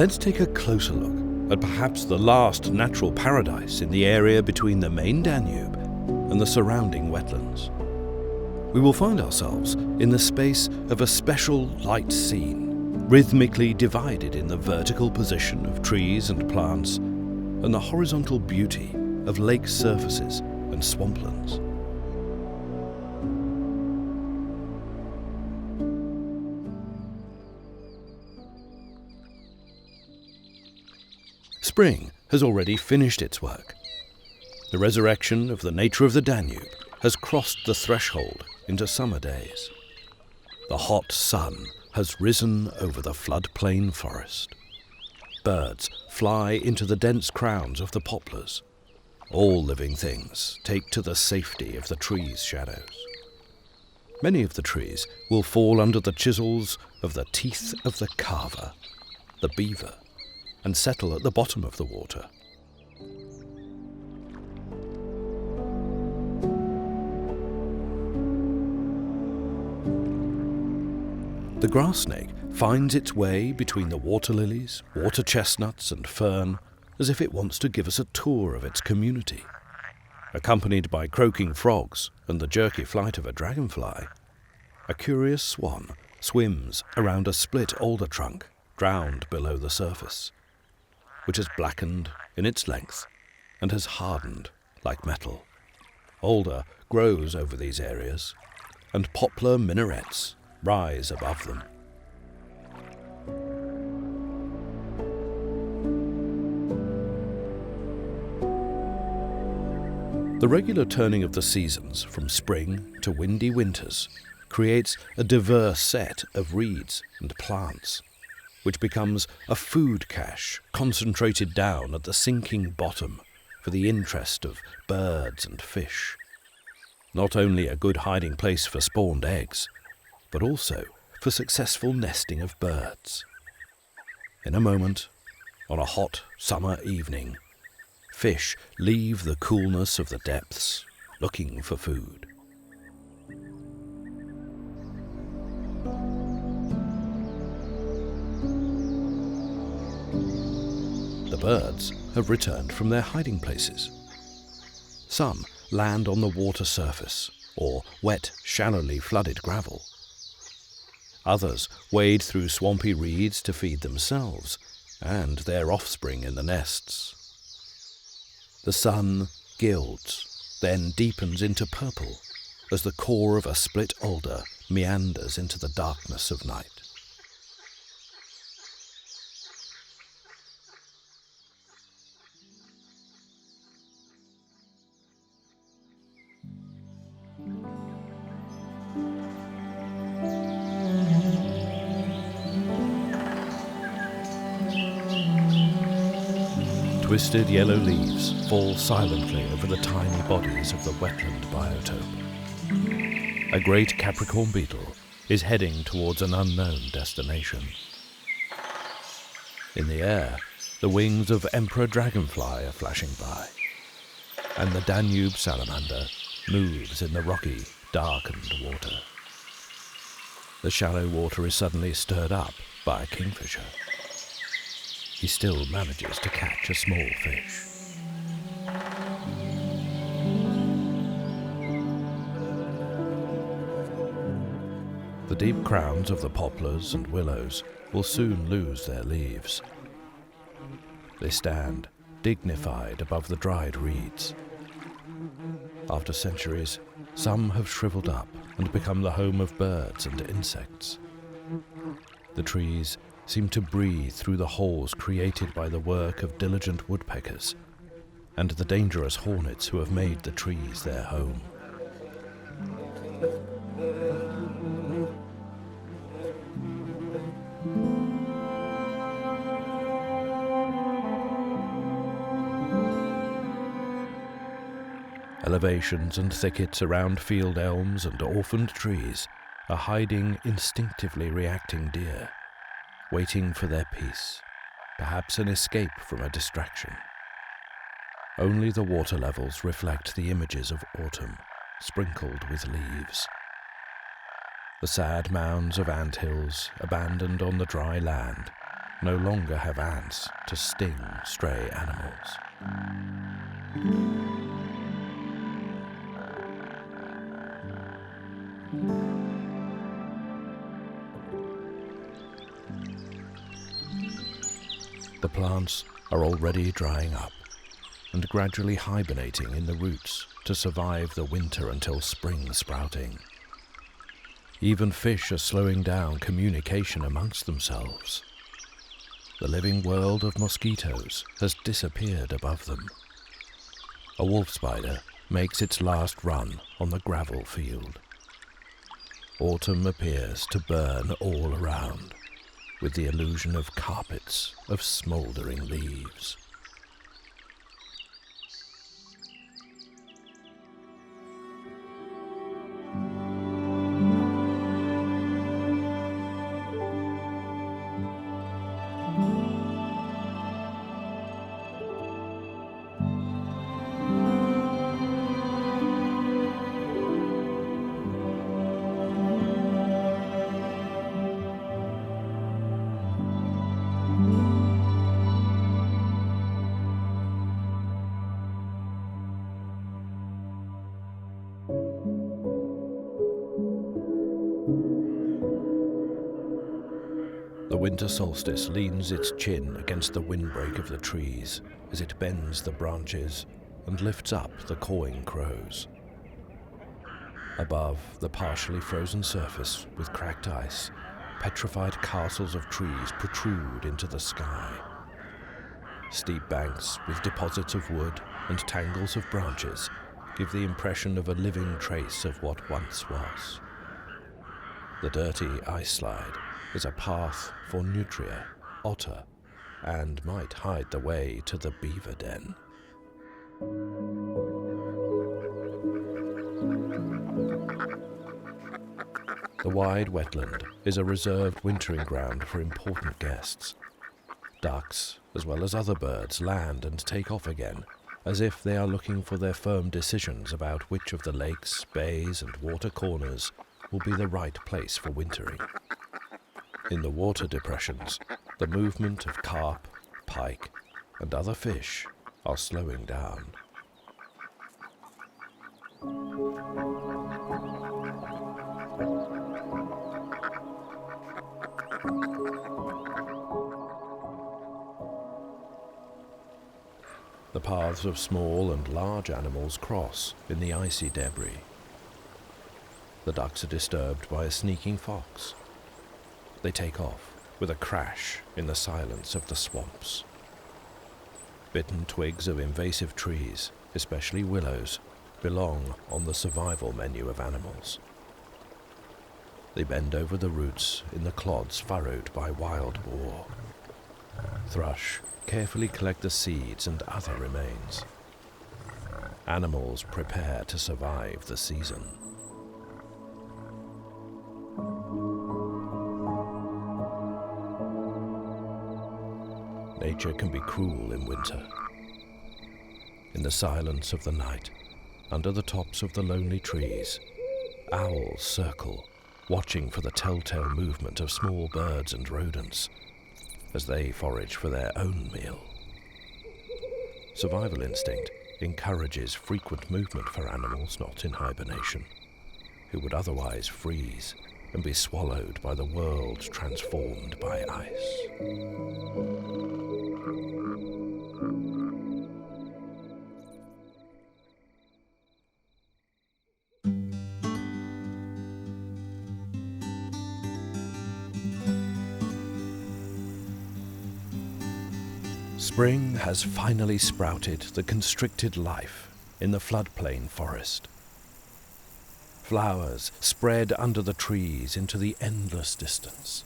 Let's take a closer look at perhaps the last natural paradise in the area between the main Danube and the surrounding wetlands. We will find ourselves in the space of a special light scene, rhythmically divided in the vertical position of trees and plants and the horizontal beauty of lake surfaces and swamplands. Spring has already finished its work. The resurrection of the nature of the Danube has crossed the threshold into summer days. The hot sun has risen over the floodplain forest. Birds fly into the dense crowns of the poplars. All living things take to the safety of the trees' shadows. Many of the trees will fall under the chisels of the teeth of the carver, the beaver, and settle at the bottom of the water. The grass snake finds its way between the water lilies, water chestnuts and fern as if it wants to give us a tour of its community. Accompanied by croaking frogs and the jerky flight of a dragonfly, a curious swan swims around a split alder trunk drowned below the surface, which has blackened in its length and has hardened like metal. Alder grows over these areas, and poplar minarets rise above them. The regular turning of the seasons from spring to windy winters creates a diverse set of reeds and plants, which becomes a food cache concentrated down at the sinking bottom for the interest of birds and fish. Not only a good hiding place for spawned eggs, but also for successful nesting of birds. In a moment, on a hot summer evening, fish leave the coolness of the depths looking for food. The birds have returned from their hiding places. Some land on the water surface or wet, shallowly flooded gravel. Others wade through swampy reeds to feed themselves and their offspring in the nests. The sun gilds, then deepens into purple as the core of a split alder meanders into the darkness of night. Twisted yellow leaves fall silently over the tiny bodies of the wetland biotope. A great Capricorn beetle is heading towards an unknown destination. In the air, the wings of Emperor Dragonfly are flashing by, and the Danube salamander moves in the rocky, darkened water. The shallow water is suddenly stirred up by a kingfisher. He still manages to catch a small fish. The deep crowns of the poplars and willows will soon lose their leaves. They stand dignified above the dried reeds. After centuries, some have shriveled up and become the home of birds and insects. The trees seem to breathe through the holes created by the work of diligent woodpeckers and the dangerous hornets who have made the trees their home. Elevations and thickets around field elms and orphaned trees are hiding instinctively reacting deer, waiting for their peace, perhaps an escape from a distraction. Only the water levels reflect the images of autumn, sprinkled with leaves. The sad mounds of anthills abandoned on the dry land no longer have ants to sting stray animals. The plants are already drying up and gradually hibernating in the roots to survive the winter until spring sprouting. Even fish are slowing down communication amongst themselves. The living world of mosquitoes has disappeared above them. A wolf spider makes its last run on the gravel field. Autumn appears to burn all around, with the illusion of carpets of smouldering leaves. The winter solstice leans its chin against the windbreak of the trees as it bends the branches and lifts up the cawing crows. Above the partially frozen surface with cracked ice, petrified castles of trees protrude into the sky. Steep banks with deposits of wood and tangles of branches give the impression of a living trace of what once was. The dirty ice slide is a path for nutria, otter, and might hide the way to the beaver den. The wide wetland is a reserved wintering ground for important guests. Ducks, as well as other birds, land and take off again, as if they are looking for their firm decisions about which of the lakes, bays, and water corners will be the right place for wintering. In the water depressions, the movement of carp, pike, and other fish are slowing down. The paths of small and large animals cross in the icy debris. The ducks are disturbed by a sneaking fox. They take off with a crash in the silence of the swamps. Bitten twigs of invasive trees, especially willows, belong on the survival menu of animals. They bend over the roots in the clods furrowed by wild boar. Thrush carefully collect the seeds and other remains. Animals prepare to survive the season. Nature can be cruel in winter. In the silence of the night, under the tops of the lonely trees, owls circle, watching for the telltale movement of small birds and rodents as they forage for their own meal. Survival instinct encourages frequent movement for animals not in hibernation, who would otherwise freeze and be swallowed by the world transformed by ice. Spring has finally sprouted the constricted life in the floodplain forest. Flowers spread under the trees into the endless distance.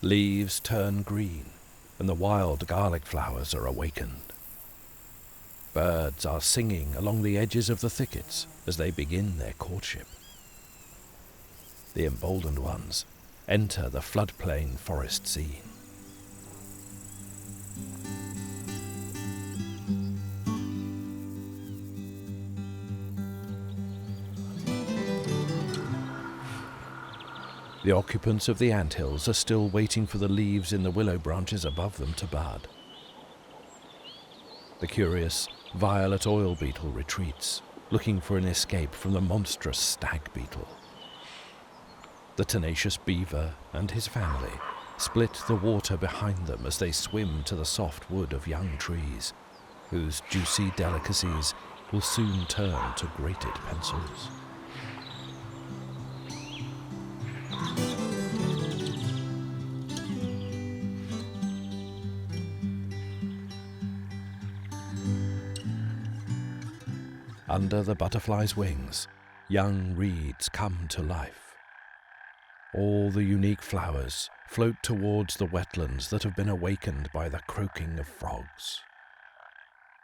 Leaves turn green, and the wild garlic flowers are awakened. Birds are singing along the edges of the thickets as they begin their courtship. The emboldened ones enter the floodplain forest scene. The occupants of the anthills are still waiting for the leaves in the willow branches above them to bud. The curious violet oil beetle retreats, looking for an escape from the monstrous stag beetle. The tenacious beaver and his family split the water behind them as they swim to the soft wood of young trees, whose juicy delicacies will soon turn to grated pencils. Under the butterfly's wings, young reeds come to life. All the unique flowers float towards the wetlands that have been awakened by the croaking of frogs.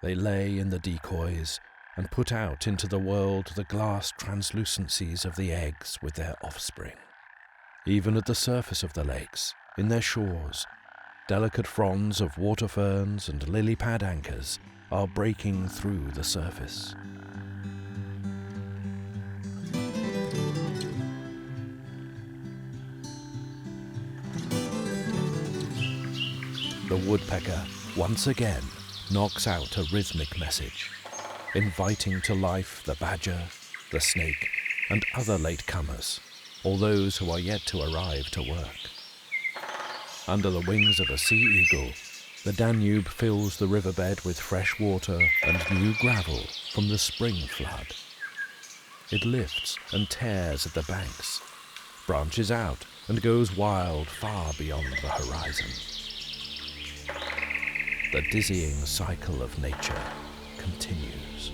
They lay in the decoys and put out into the world the glass translucencies of the eggs with their offspring. Even at the surface of the lakes, in their shores, delicate fronds of water ferns and lily pad anchors are breaking through the surface. The woodpecker, once again, knocks out a rhythmic message, inviting to life the badger, the snake, and other latecomers, or those who are yet to arrive to work. Under the wings of a sea eagle, the Danube fills the riverbed with fresh water and new gravel from the spring flood. It lifts and tears at the banks, branches out and goes wild far beyond the horizon. The dizzying cycle of nature continues.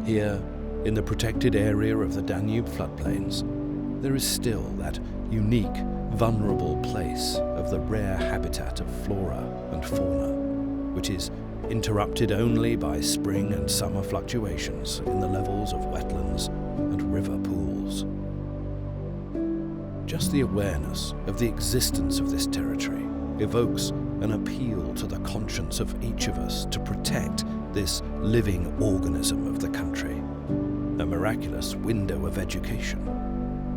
Here, in the protected area of the Danube floodplains, there is still that unique, vulnerable place of the rare habitat of flora and fauna, which is interrupted only by spring and summer fluctuations in the levels of wetlands and river pools. Just the awareness of the existence of this territory evokes an appeal to the conscience of each of us to protect this living organism of the country, a miraculous window of education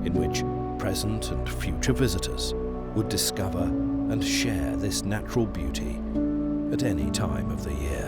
in which present and future visitors would discover and share this natural beauty at any time of the year.